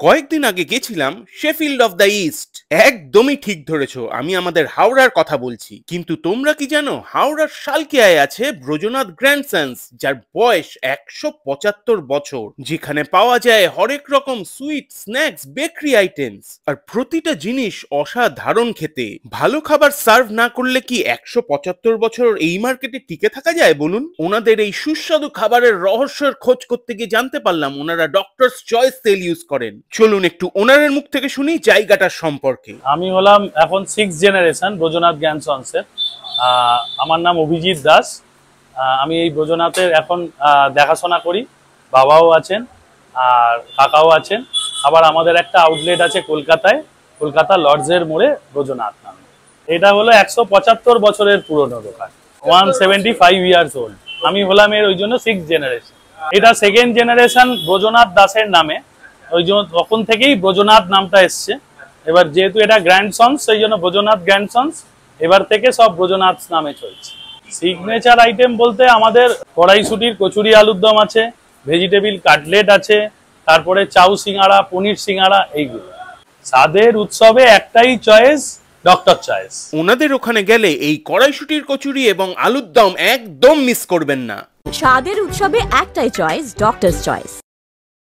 কয়েকদিন আগে গেছিলাম শেফিল্ড অফ দ্য ইস্ট। একদমই ঠিক ধরেছো, আমি আমাদের হাওড়ার কথা বলছি। কিন্তু তোমরা কি জানো হাওড়ার শালকিয়ায় আছে ব্রজনাথ গ্র্যান্ডসন্স, যার বয়স 175 বছর, যেখানে পাওয়া যায় হরেক রকম সুইট স্ন্যাক্স, বেকারি আইটেমস, আর প্রতিটা জিনিস অসাধারণ খেতে। ভালো খাবার সার্ভ না করলে কি 175 বছর এই মার্কেটে টিকে থাকা যায় বলুন? ওনাদের এই সুস্বাদু খাবারের রহস্যের খোঁজ করতে গিয়ে জানতে পারলাম ওনারা ডক্টরস চয়েস তেল ইউজ করেন। চলুন একটু ওনারের মুখ থেকে শুনি জায়গাটার সম্পর্কে। আমি হলাম এখন 6th জেনারেশন ব্রজনাথ গ্র্যান্ডসন্সের। আমার নাম অভিজিৎ দাস। আমি এই ব্রজনাথের এখন দেখাশোনা করি। বাবাও আছেন আর কাকাও আছেন। আবার আমাদের একটা আউটলেট আছে কলকাতায়, কলকাতা লর্ডসের মোড়ে ব্রজনাথ নামে। এটা হলো 175 বছরের পুরনো দোকান, 175 ইয়ার্স ওল্ড। আমি হলাম এর ওই জন্য 6th জেনারেশন। এটা 2nd জেনারেশন ব্রজনাথ দাসের নামে, ওই জন্য তখন থেকেই ব্রজনাথ নামটা এসছে। এবার যেহেতু এটা গ্র্যান্ডসন্স, সেই জন্য ব্রজনাথ গ্র্যান্ডসন্স এবার থেকে সব ব্রজনাথ নামে চলছে। সিগনেচার আইটেম বলতে আমাদের কড়াইশুটির কচুরি আলুর দম আছে, ভেজিটেবিল কাটলেট আছে, তারপরে চাউ সিঙ্গাড়া, পনির সিঙ্গাড়া, এইগুলো। স্বাদের উৎসবে একটাই চয়েস, ডক্টর চয়েস। ওনাদের ওখানে গেলে এই কড়াইশুটির কচুরি এবং আলুর দম একদম মিস করবেন না। স্বাদের উৎসবে একটাই চয়েস, ডক্টরস চয়েস।